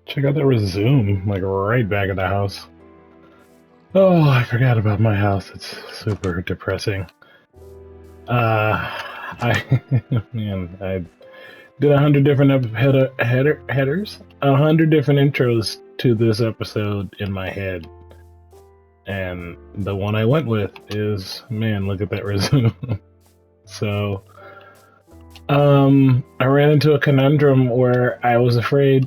Check out that resume, like right back at the house. Oh, I forgot about my house. It's super depressing. I man, I did 100 different headers, 100 different intros to this episode in my head, and the one I went with is man, look at that resume. So, I ran into a conundrum where I was afraid.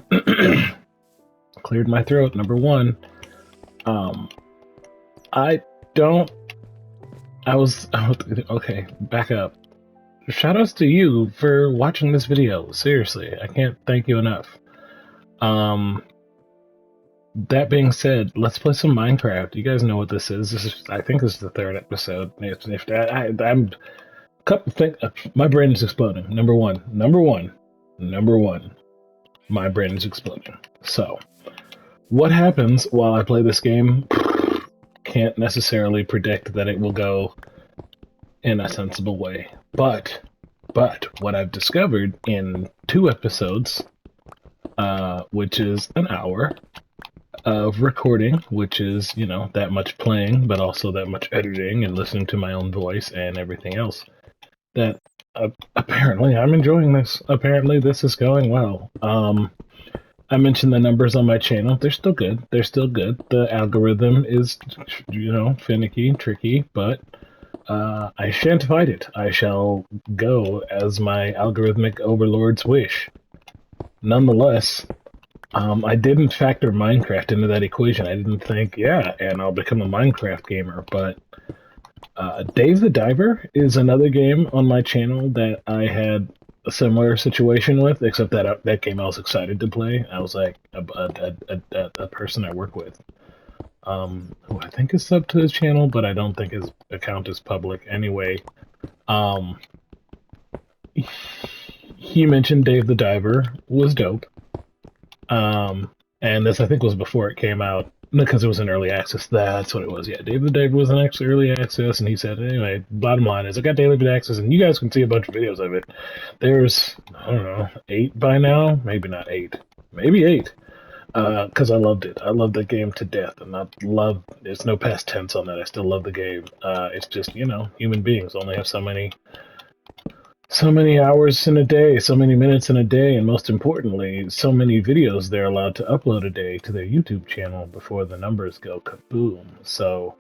Cleared my throat. Number one, um, I don't. I was okay. Back up. Shoutouts to you for watching this video. Seriously, I can't thank you enough. Um, that being said, let's play some Minecraft. You guys know what this is. I think, this is the third episode. If I'm, my brain is exploding. Number one. My brain is exploding. So, what happens while I play this game? Can't necessarily predict that it will go in a sensible way. But what I've discovered in 2 episodes, which is an hour of recording, which is, that much playing, but also that much editing and listening to my own voice and everything else, that apparently I'm enjoying this. Apparently this is going well. I mentioned the numbers on my channel. They're still good. The algorithm is, finicky, tricky, but I shan't fight it. I shall go as my algorithmic overlords wish. Nonetheless, I didn't factor Minecraft into that equation. I didn't think, and I'll become a Minecraft gamer. But Dave the Diver is another game on my channel that I had a similar situation with, except that game I was excited to play. I was like a person I work with, who I think is sub to his channel, but I don't think his account is public anyway. Um, he mentioned Dave the Diver was dope. And this I think was before it came out, because it was in early access. That's what it was. Yeah, Dave the Diver was in early access, and he said, anyway, bottom line is I got daily access, and you guys can see a bunch of videos of it. There's, I don't know, 8 by now? Maybe not 8. Maybe 8. Because I loved it. I loved the game to death, and there's no past tense on that. I still love the game. It's just, human beings only have so many hours in a day, so many minutes in a day, and most importantly, so many videos they're allowed to upload a day to their YouTube channel before the numbers go kaboom. So,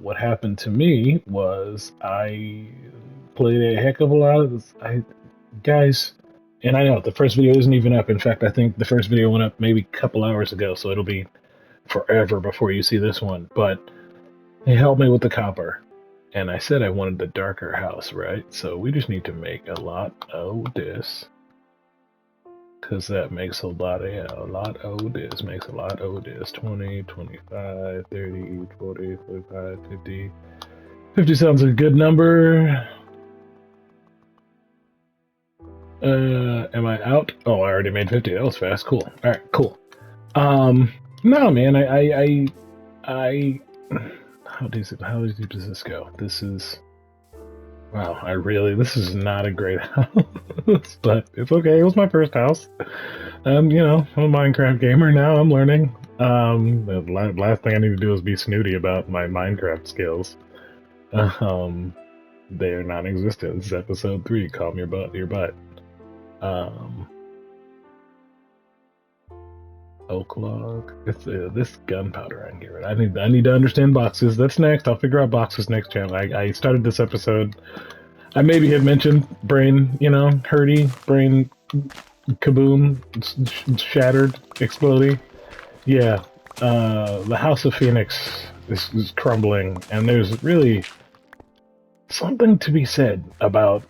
what happened to me was I played a heck of a lot of this. Guys, and I know the first video isn't even up. In fact, I think the first video went up maybe a couple hours ago, so it'll be forever before you see this one. But it helped me with the copper. And I said I wanted the darker house, right? So we just need to make a lot of this. Because that makes a lot of this. Makes a lot of this. 20, 25, 30, 40, 45, 50. 50 sounds a good number. Am I out? Oh, I already made 50. That was fast. Cool. Alright, cool. No, man, how deep does this go? This is, wow, this is not a great house, but it's okay. It was my first house. I'm a Minecraft gamer now. I'm learning. The last thing I need to do is be snooty about my Minecraft skills. They are non-existent. This is episode 3. Calm your butt. Oak log. It's this gunpowder I can get rid of. I need to understand boxes. That's next. I'll figure out boxes next channel. I started this episode. I maybe have mentioned brain, hurty, brain kaboom, shattered, exploding. Yeah. The House of Phoenix is crumbling, and there's really something to be said about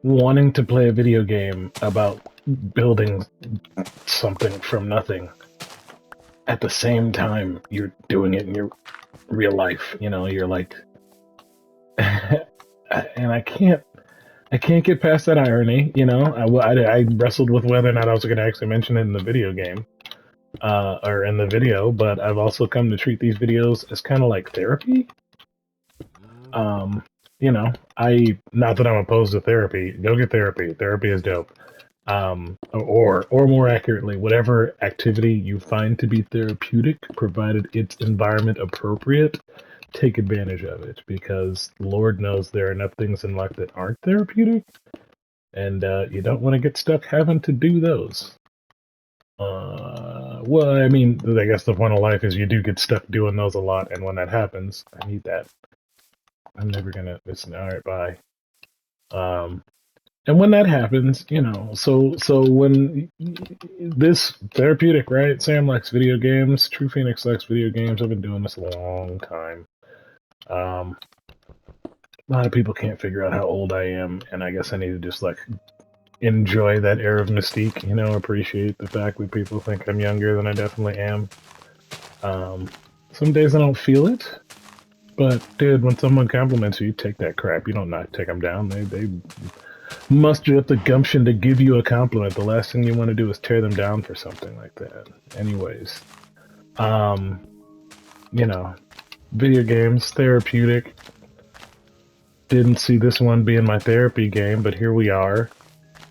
wanting to play a video game about building something from nothing at the same time you're doing it in your real life. You're like, and I can't get past that irony. I wrestled with whether or not I was going to actually mention it in the video game, or in the video, but I've also come to treat these videos as kind of like therapy. I, not that I'm opposed to therapy. Go get therapy. Therapy is dope. Or more accurately, whatever activity you find to be therapeutic, provided it's environment appropriate, take advantage of it, because Lord knows there are enough things in life that aren't therapeutic, and you don't want to get stuck having to do those. Well, I mean, I guess the point of life is you do get stuck doing those a lot, and when that happens, I need that. I'm never gonna listen. All right, bye. And when that happens, so when this therapeutic, right? Sam likes video games. True Phoenix likes video games. I've been doing this a long time. A lot of people can't figure out how old I am, and I guess I need to just like enjoy that air of mystique, appreciate the fact that people think I'm younger than I definitely am. Some days I don't feel it, but dude, when someone compliments you, take that crap. You don't not take them down. They muster up the gumption to give you a compliment. The last thing you want to do is tear them down for something like that. Anyways, video games, therapeutic. Didn't see this one being my therapy game, but here we are.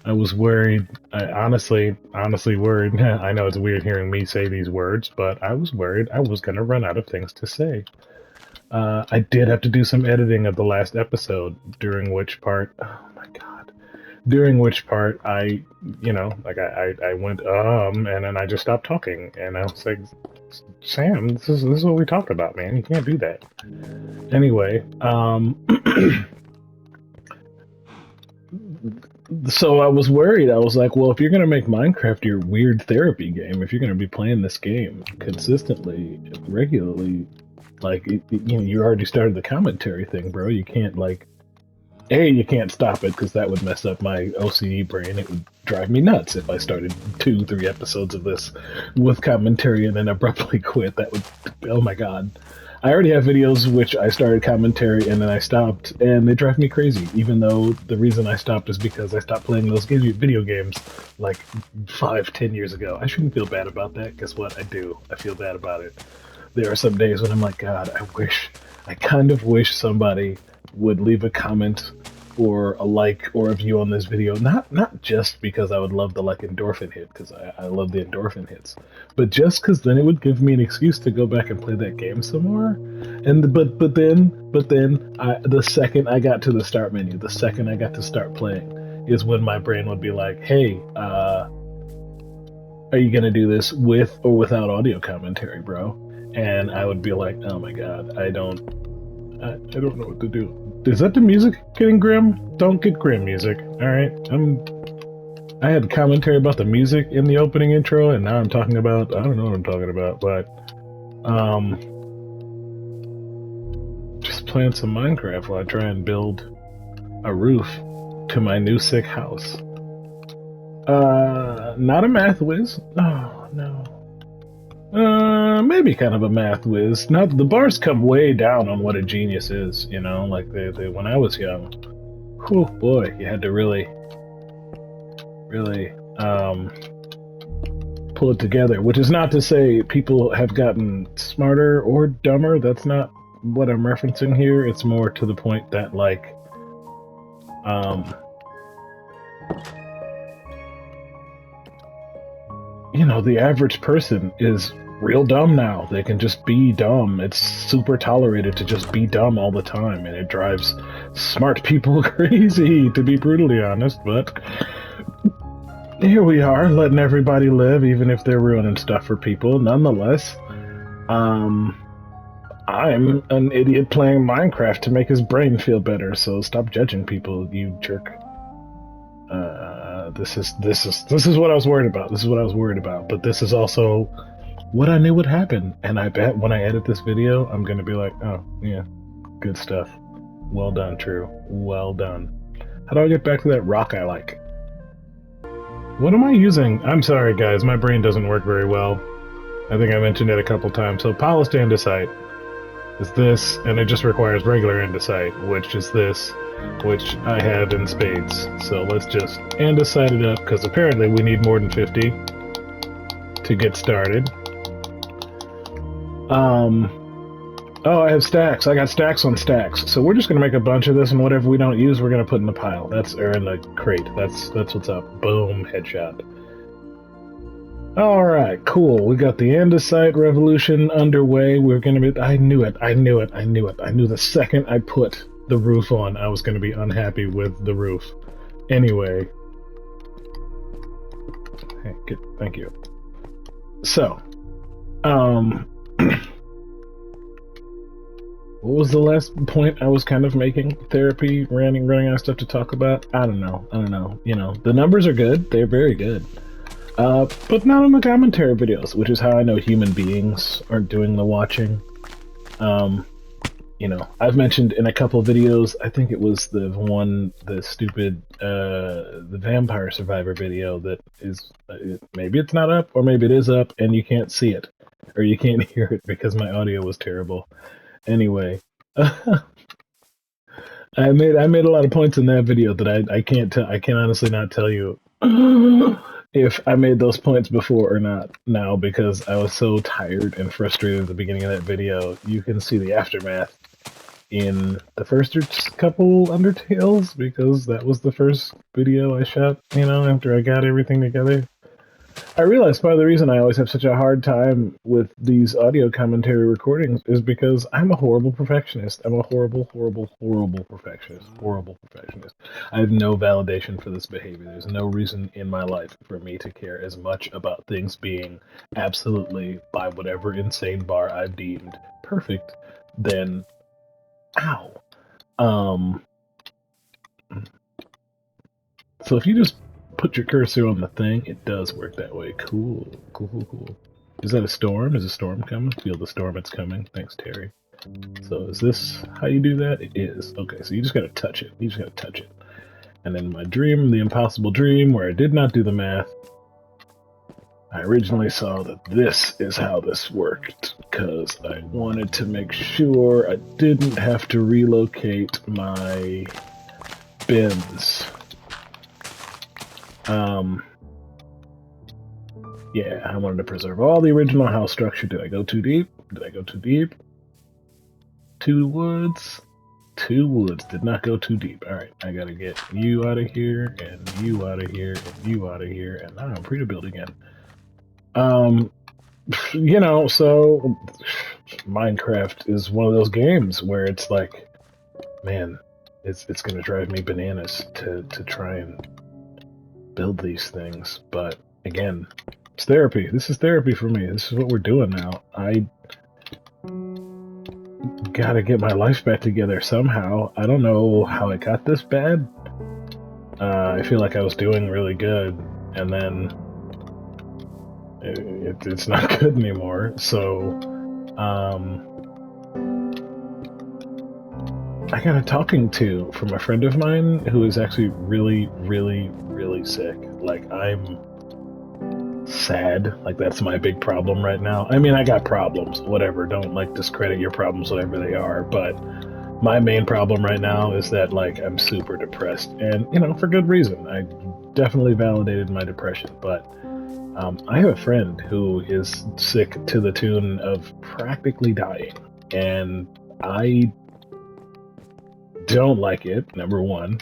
I was worried. I honestly worried. I know it's weird hearing me say these words, but I was worried I was going to run out of things to say. I did have to do some editing of the last episode, during which part I, I went, and then I just stopped talking, and I was like, Sam, this is what we talked about, man. You can't do that. Anyway, so I was worried. I was like, well, if you're going to make Minecraft your weird therapy game, if you're going to be playing this game consistently, regularly, like, you already started the commentary thing, bro. You can't, you can't stop it, because that would mess up my OCD brain. It would drive me nuts if I started 2-3 episodes of this with commentary and then abruptly quit. That would, oh my god. I already have videos which I started commentary and then I stopped, and they drive me crazy, even though the reason I stopped is because I stopped playing those video games like 5-10 years ago. I shouldn't feel bad about that. Guess what? I do. I feel bad about it. There are some days when I'm like, God, I kind of wish somebody would leave a comment or a like or a view on this video, not just because I would love the endorphin hit, because I love the endorphin hits, but just because then it would give me an excuse to go back and play that game some more. And but then the second I got to the start menu, the second I got to start playing, is when my brain would be like, hey, are you gonna do this with or without audio commentary, bro? And I would be like, oh my god, I don't know what to do. Is that the music getting grim? Don't get grim, music. Alright, I had commentary about the music in the opening intro, and now I'm talking about, I don't know what I'm talking about, but, just playing some Minecraft while I try and build a roof to my new sick house. Not a math whiz. Oh, no. Maybe kind of a math whiz. Now, the bars come way down on what a genius is, like they when I was young. Whew, boy, you had to really, pull it together, which is not to say people have gotten smarter or dumber. That's not what I'm referencing here. It's more to the point that, the average person is real dumb now. They can just be dumb. It's super tolerated to just be dumb all the time, and it drives smart people crazy, to be brutally honest, but here we are, letting everybody live, even if they're ruining stuff for people. Nonetheless, I'm an idiot playing Minecraft to make his brain feel better, so stop judging people, you jerk. This is what I was worried about. This is what I was worried about. But this is also what I knew would happen. And I bet when I edit this video, I'm gonna be like, oh, yeah, good stuff. Well done, True. Well done. How do I get back to that rock I like? What am I using? I'm sorry, guys. My brain doesn't work very well. I think I mentioned it a couple times. So polished andesite is this, and it just requires regular andesite, which is this, which I have in spades. So let's just andesite it up, because apparently we need more than 50 to get started. Oh, I have stacks. I got stacks on stacks. So we're just gonna make a bunch of this, and whatever we don't use, we're gonna put in the pile. Or in the crate. That's what's up. Boom, headshot. All right, cool. We got the andesite revolution underway. We're gonna be. I knew it. I knew it. I knew it. I knew the second I put the roof on, I was gonna be unhappy with the roof. Anyway. Hey, good. Thank you. So, what was the last point I was kind of making? Therapy, running out of stuff to talk about? I don't know. You know, the numbers are good. They're very good. But not on the commentary videos, which is how I know human beings aren't doing the watching. You know, I've mentioned in a couple videos, I think it was the stupid, the Vampire Survivor video that is, maybe it's not up, or maybe it is up, and you can't see it, or you can't hear it because my audio was terrible. Anyway, I made a lot of points in that video that I can't honestly not tell you if I made those points before or not now, because I was so tired and frustrated at the beginning of that video. You can see the aftermath in the first couple Undertales, because that was the first video I shot, you know, after I got everything together. I realized part of the reason I always have such a hard time with these audio commentary recordings is because I'm a horrible perfectionist. I'm a horrible perfectionist. Horrible perfectionist. I have no validation for this behavior. There's no reason in my life for me to care as much about things being absolutely, by whatever insane bar I've deemed, perfect, than... Ow! So if you just put your cursor on the thing, it does work that way. Cool. Is that a storm? Is a storm coming? Feel the storm, it's coming. Thanks, Terry. So is this how you do that? It is. Okay, so you just gotta touch it. And then my dream, the impossible dream, where I did not do the math, I originally saw that this is how this worked, because I wanted to make sure I didn't have to relocate my bins. Yeah, I wanted to preserve all the original house structure. Did I go too deep? 2 woods? 2 woods. Did not go too deep. Alright, I gotta get you out of here, and you out of here, and you out of here, and now I'm free to build again. You know, so Minecraft is one of those games where it's like, man, it's gonna drive me bananas to try and build these things. But again, it's therapy. This is therapy for me. This is what we're doing now. I gotta get my life back together somehow. I don't know how it got this bad. I feel like I was doing really good, and then it's not good anymore. So, I got a talking to from a friend of mine who is actually really sick. Like, I'm sad. Like, that's my big problem right now. I mean, I got problems, whatever. Don't, like, discredit your problems, whatever they are. But my main problem right now is that, like, I'm super depressed. And, you know, for good reason. I definitely validated my depression. But I have a friend who is sick to the tune of practically dying. And I don't like it, number one.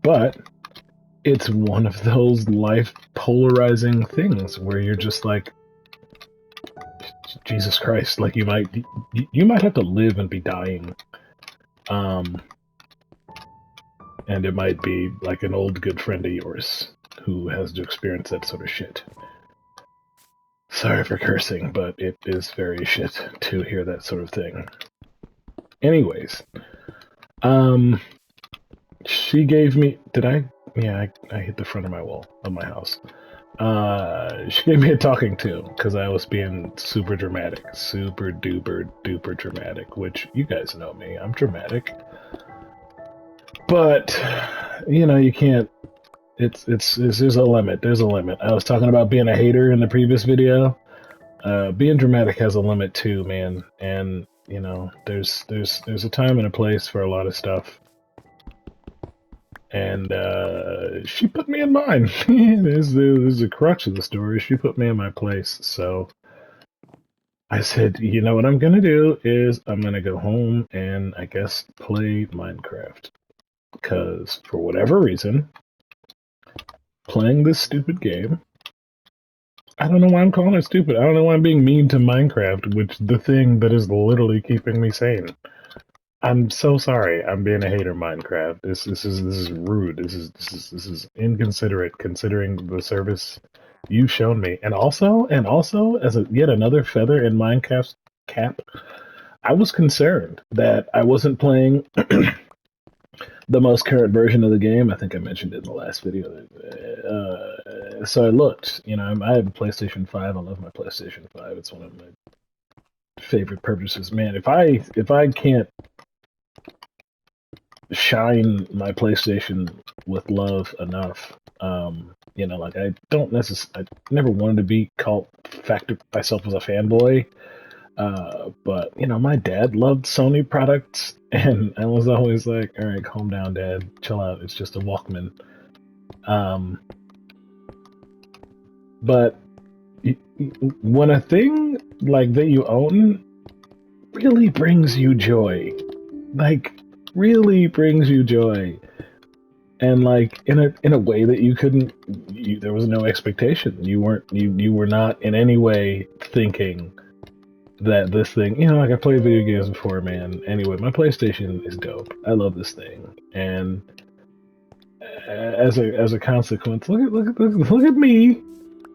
But it's one of those life polarizing things where you're just like, Jesus Christ, like you might have to live and be dying. And it might be like an old good friend of yours who has to experience that sort of shit. Sorry for cursing, but it is very shit to hear that sort of thing. Anyways, she gave me, I hit the front of my wall of my house. She gave me a talking to because I was being super dramatic, super duper dramatic, which you guys know me, I'm dramatic. But, you know, you can't, there's a limit, I was talking about being a hater in the previous video. Being dramatic has a limit too, man, and, you know, there's a time and a place for a lot of stuff. And she put me in mine. There's a crux of the story. She put me in my place. So I said, you know what I'm gonna do is I'm gonna go home and I guess play Minecraft. Because for whatever reason, playing this stupid game, I don't know why I'm calling it stupid. I don't know why I'm being mean to Minecraft, which the thing that is literally keeping me sane. I'm so sorry. I'm being a hater, Minecraft. This is rude. This is inconsiderate considering the service you've shown me. And also as yet another feather in Minecraft's cap, I was concerned that I wasn't playing the most current version of the game. I think I mentioned it in the last video. So I looked. I have a PlayStation 5. I love my PlayStation 5. It's one of my favorite purchases. Man, if I can't shine my PlayStation with love enough, like I don't necessarily, I never wanted to be called factor myself as a fanboy. But my dad loved Sony products, and I was always like, "All right, calm down, Dad. Chill out. It's just a Walkman." Um, but when a thing like that you own really brings you joy, like really brings you joy, and like in a way that you couldn't, there was no expectation. You were not in any way thinking that this thing, like I played video games before, man. Anyway, my PlayStation is dope. I love this thing, and as a consequence, look at me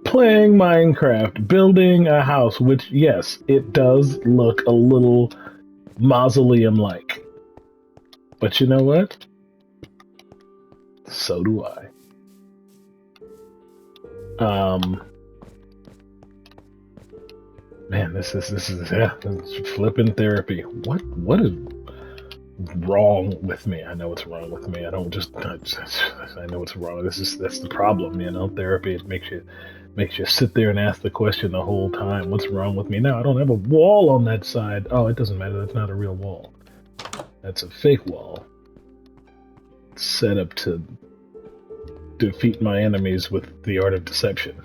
playing Minecraft, building a house. Which, yes, it does look a little Mausoleum-like, but you know what? So do I. Man, this is yeah, it's flipping therapy. What is wrong with me? I know what's wrong with me. I know what's wrong. That's the problem. Therapy, it makes you sit there and ask the question the whole time. What's wrong with me? No, I don't have a wall on that side. Oh, it doesn't matter. That's not a real wall. That's a fake wall set up to defeat my enemies with the art of deception.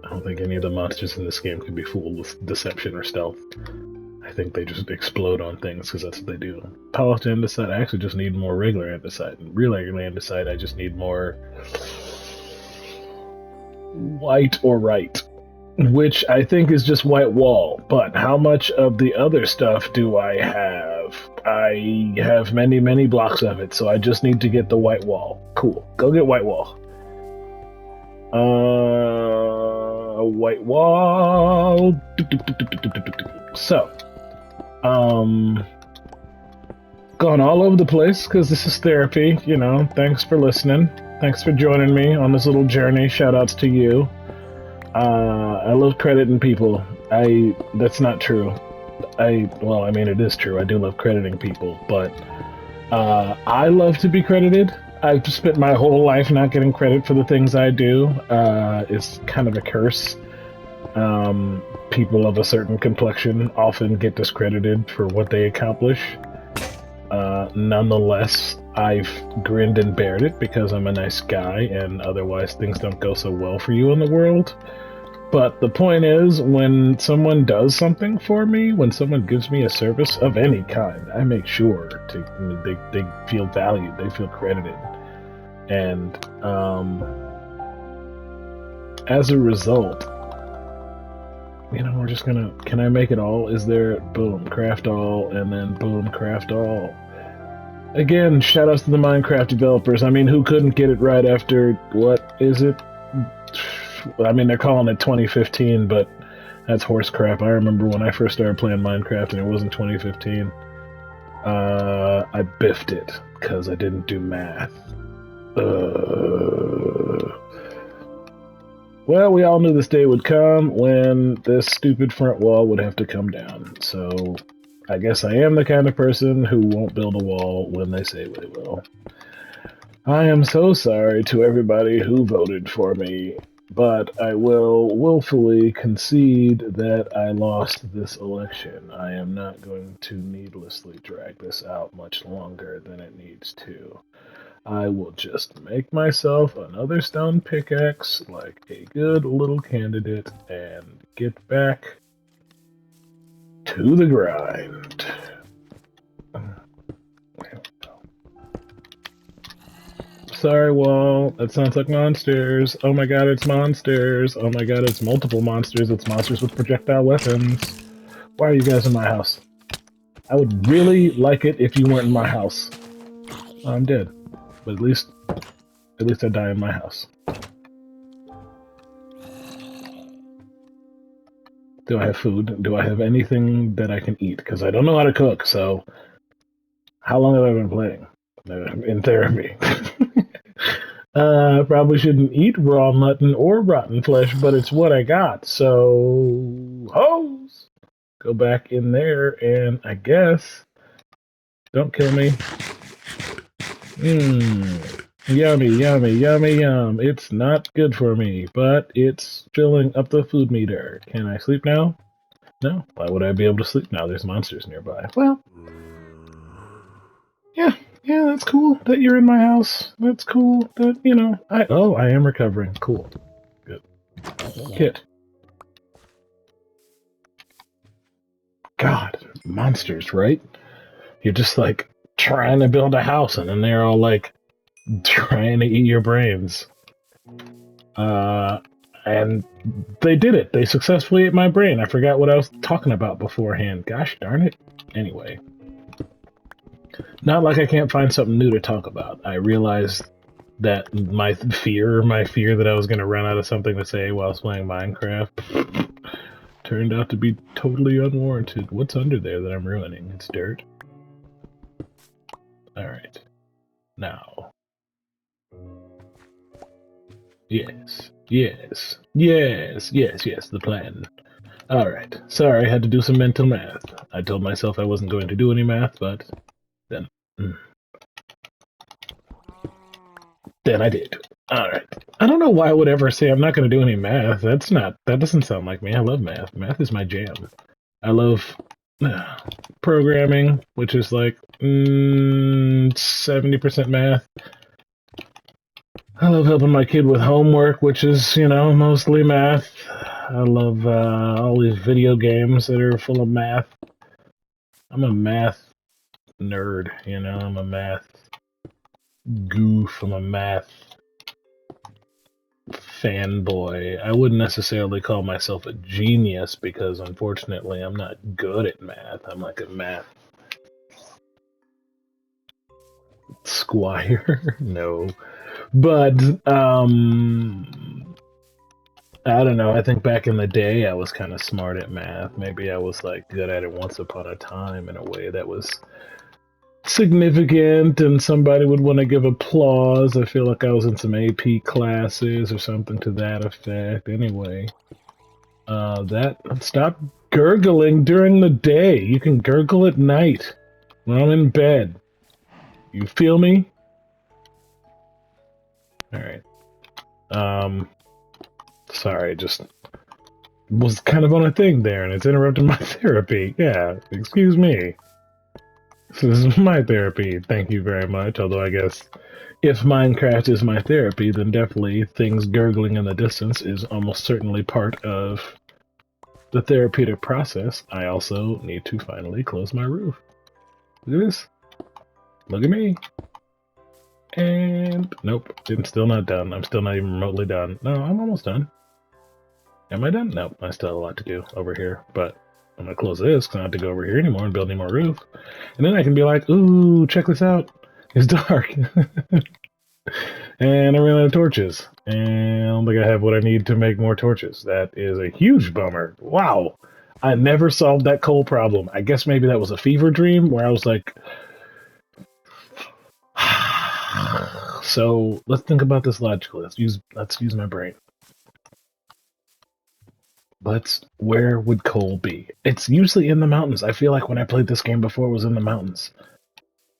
I don't think any of the monsters in this game can be fooled with deception or stealth. I think they just explode on things because that's what they do. Polished andesite, I actually just need more regular andesite. And real regular andesite, I just need more white or right, which I think is just white wall. But how much of the other stuff do I have? I have many, many blocks of it, so I just need to get the white wall. Cool. Go get white wall. White wall. So, gone all over the place because this is therapy. Thanks for listening. Thanks for joining me on this little journey. Shoutouts to you. I love crediting people. That's not true. Well, I mean, it is true. I do love crediting people, but I love to be credited. I've spent my whole life not getting credit for the things I do. It's kind of a curse. People of a certain complexion often get discredited for what they accomplish. Nonetheless, I've grinned and bared it because I'm a nice guy, and otherwise things don't go so well for you in the world. But the point is, when someone does something for me, when someone gives me a service of any kind, I make sure they feel valued, they feel credited. And as a result, we're just gonna, can I make it all? Is there, boom, craft all, and then boom, craft all. Again, shoutouts to the Minecraft developers. I mean, who couldn't get it right after, what is it? I mean, they're calling it 2015, but that's horse crap. I remember when I first started playing Minecraft and it wasn't 2015. I biffed it because I didn't do math. Well, we all knew this day would come when this stupid front wall would have to come down. So I guess I am the kind of person who won't build a wall when they say they will. I am so sorry to everybody who voted for me, but I will willfully concede that I lost this election. I am not going to needlessly drag this out much longer than it needs to. I will just make myself another stone pickaxe like a good little candidate and get back To the grind. Sorry, wall. That sounds like monsters. Oh my god, it's monsters. Oh my god, it's multiple monsters. It's monsters with projectile weapons. Why are you guys in my house? I would really like it if you weren't in my house. Oh, I'm dead. But at least I die in my house. Do I have food? Do I have anything that I can eat? Because I don't know how to cook, so... How long have I been playing? In therapy. Probably shouldn't eat raw mutton or rotten flesh, but it's what I got, so... Hose! Go back in there, and I guess... Don't kill me. Mmm. Yummy, yummy, yummy, yum. It's not good for me, but it's filling up the food meter. Can I sleep now? No. Why would I be able to sleep now? There's monsters nearby. Well, yeah, that's cool that you're in my house. That's cool that, you know, I am recovering. Cool. Good. Kit. God, monsters, right? You're just, like, trying to build a house, and then they're all, like, trying to eat your brains. And they did it. They successfully ate my brain. I forgot what I was talking about beforehand. Gosh darn it. Anyway. Not like I can't find something new to talk about. I realized that my fear that I was going to run out of something to say while I was playing Minecraft turned out to be totally unwarranted. What's under there that I'm ruining? It's dirt. Alright. Now. Yes, the plan. Alright, sorry, I had to do some mental math. I told myself I wasn't going to do any math, but then... Then I did. Alright. I don't know why I would ever say I'm not going to do any math. That doesn't sound like me. I love math. Math is my jam. I love programming, which is like 70% math. I love helping my kid with homework, which is, you know, mostly math. I love all these video games that are full of math. I'm a math nerd, you know, I'm a math goof, I'm a math fanboy. I wouldn't necessarily call myself a genius because, unfortunately, I'm not good at math. I'm like a math squire. No. But, I don't know. I think back in the day, I was kind of smart at math. Maybe I was like good at it once upon a time in a way that was significant, and somebody would want to give applause. I feel like I was in some AP classes or something to that effect. Anyway, stop gurgling during the day. You can gurgle at night when I'm in bed. You feel me? All right. Sorry, just was kind of on a thing there, and it's interrupted my therapy. Yeah, excuse me. This is my therapy. Thank you very much. Although I guess if Minecraft is my therapy, then definitely things gurgling in the distance is almost certainly part of the therapeutic process. I also need to finally close my roof. Look at this. Look at me. And nope, I'm still not done. I'm still not even remotely done. No, I'm almost done. Am I done? Nope, I still have a lot to do over here, but I'm gonna close this because I don't have to go over here anymore and build any more roof. And then I can be like, ooh, check this out. It's dark. And I ran out of torches. And I don't think I have what I need to make more torches. That is a huge bummer. Wow. I never solved that coal problem. I guess maybe that was a fever dream where I was like... So, let's think about this logically. Let's use my brain. Where would coal be? It's usually in the mountains. I feel like when I played this game before, it was in the mountains.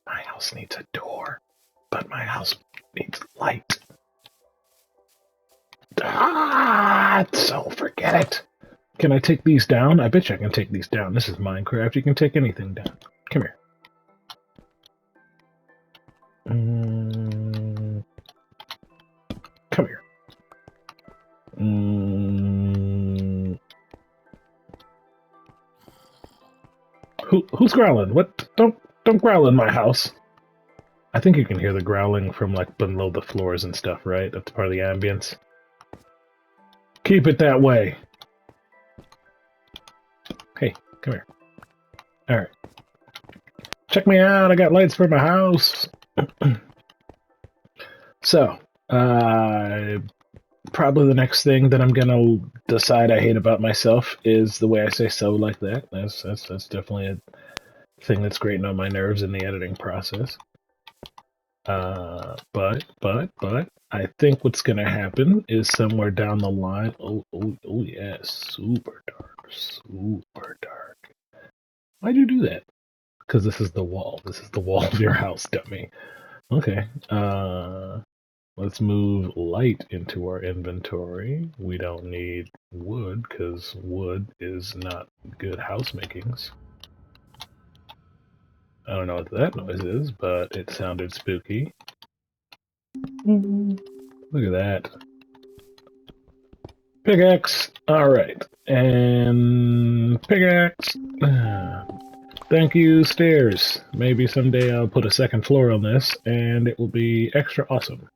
My house needs a door, but my house needs light. So forget it. Can I take these down? I bet you I can take these down. This is Minecraft. You can take anything down. Come here. Come here. Who's growling? What? Don't growl in my house. I think you can hear the growling from like below the floors and stuff, right? That's part of the ambience. Keep it that way. Hey, come here. Alright. Check me out, I got lights for my house. So, probably the next thing that I'm gonna decide I hate about myself is the way I say so like that. That's definitely a thing that's grating on my nerves in the editing process. But I think what's gonna happen is somewhere down the line. Oh yes, super dark. Why'd you do that? Because this is the wall. This is the wall of your house, dummy. Okay. Let's move light into our inventory. We don't need wood, because wood is not good house makings. I don't know what that noise is, but it sounded spooky. Look at that. Pickaxe! Alright. And pickaxe! Thank you, stairs. Maybe someday I'll put a second floor on this, and it will be extra awesome.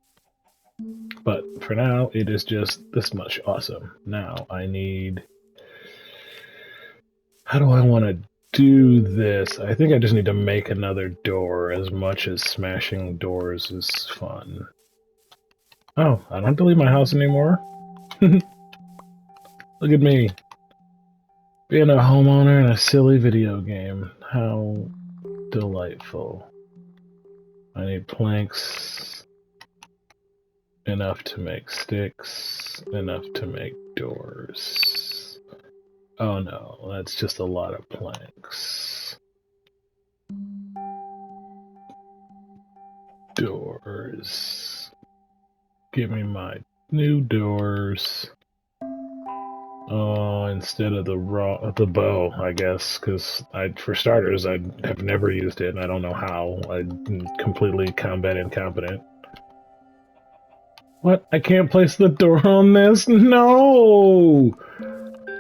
But for now, it is just this much awesome. Now, I need... How do I want to do this? I think I just need to make another door, as much as smashing doors is fun. Oh, I don't have to leave my house anymore? Look at me. Being a homeowner in a silly video game. How delightful. I need planks. Enough to make sticks. Enough to make doors. Oh no, that's just a lot of planks. Doors. Give me my new doors. Oh, instead of the bow, I guess, because for starters, I have never used it, and I don't know how. I'm completely combat incompetent. What? I can't place the door on this? No!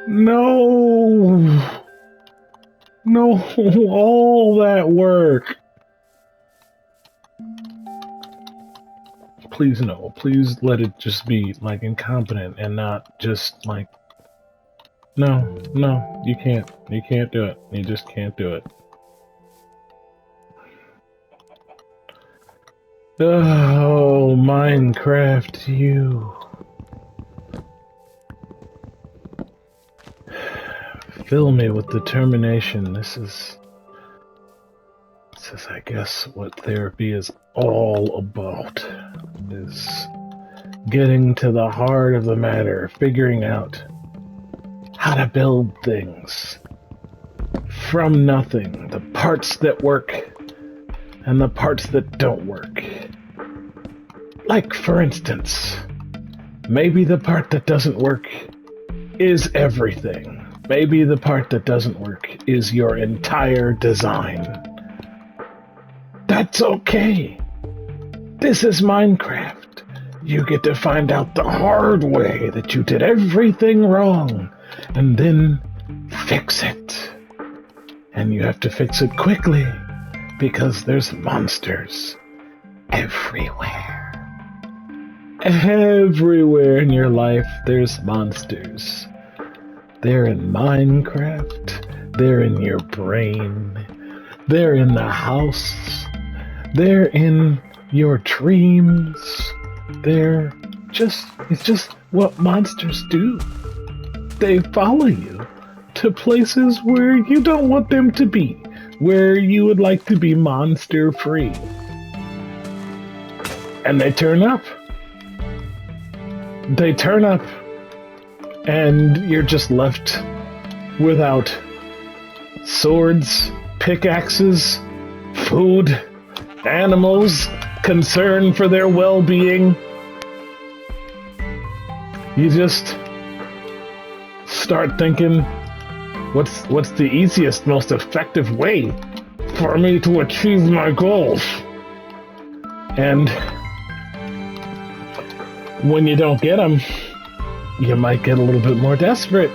No! No! All that work! Please no. Please let it just be, like, incompetent and not just, like... No, you can't. You can't do it. You just can't do it. Oh, Minecraft, you. Fill me with determination. This is, I guess, what therapy is all about. Is getting to the heart of the matter, figuring out how to build things from nothing, the parts that work and the parts that don't work. Like, for instance, maybe the part that doesn't work is everything. Maybe the part that doesn't work is your entire design. That's okay. This is Minecraft. You get to find out the hard way that you did everything wrong, and then fix it. And you have to fix it quickly, because there's monsters everywhere. Everywhere in your life, there's monsters. They're in Minecraft, they're in your brain, they're in the house, they're in your dreams, it's just what monsters do. They follow you to places where you don't want them to be, where you would like to be monster-free. And they turn up. They turn up, and you're just left without swords, pickaxes, food, animals, concern for their well-being. You just start thinking, what's the easiest, most effective way for me to achieve my goals? And when you don't get them, you might get a little bit more desperate.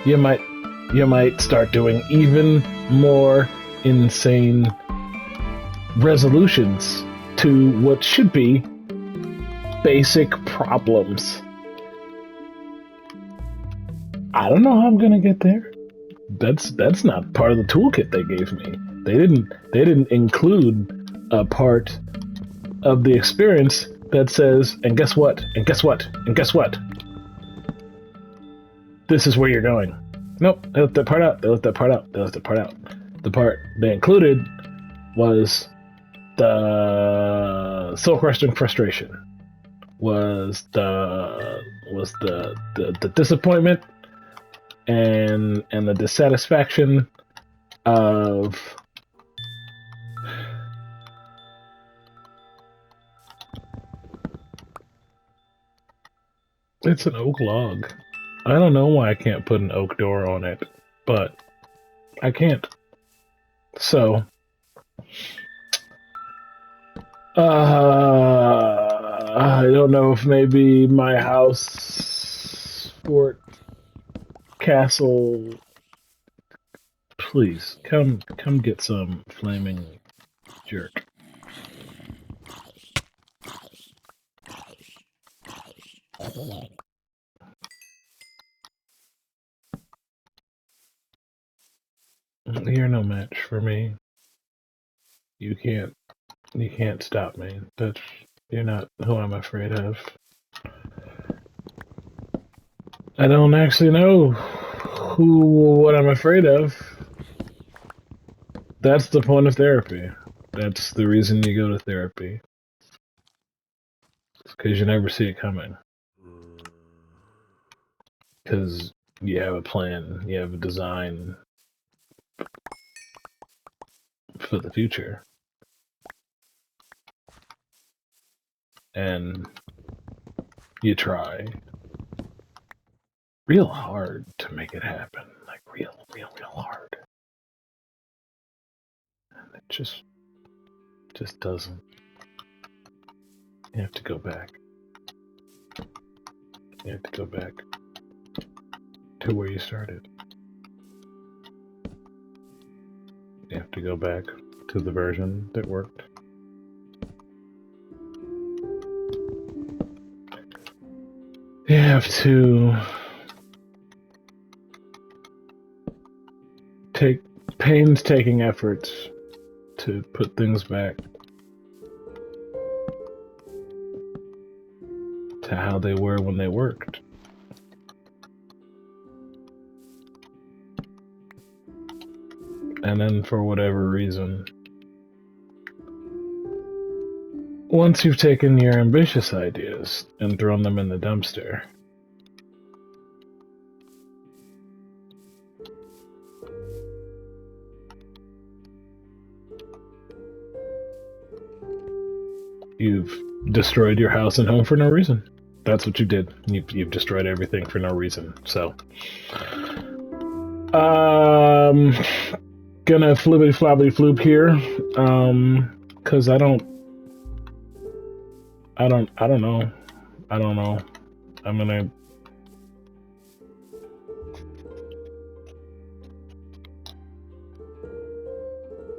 You might start doing even more insane resolutions to what should be basic problems. I don't know how I'm gonna get there. That's not part of the toolkit they gave me. They didn't include a part of the experience that says, and guess what? And guess what? And guess what? This is where you're going. Nope, they left that part out. They left that part out. They left that part out. The part they included was the soul crushing frustration. Was the disappointment and the dissatisfaction of it's an oak log. I don't know why I can't put an oak door on it, but I can't. So I don't know if maybe my house, fort, castle. Please come get some flaming jerk. You're no match for me. You can't stop me. You're not who I'm afraid of. I don't actually know what I'm afraid of. That's the point of therapy. That's the reason you go to therapy. It's because you never see it coming. Because you have a plan, you have a design for the future. And you try real hard to make it happen. Like real hard. And it just doesn't. You have to go back. You have to go back to where you started. You have to go back to the version that worked. You have to take painstaking efforts to put things back to how they were when they worked. And then for whatever reason, once you've taken your ambitious ideas and thrown them in the dumpster, you've destroyed your house and home for no reason. That's what you did. You've destroyed everything for no reason. So, gonna flippity floppity floop here, cause I don't know. I'm gonna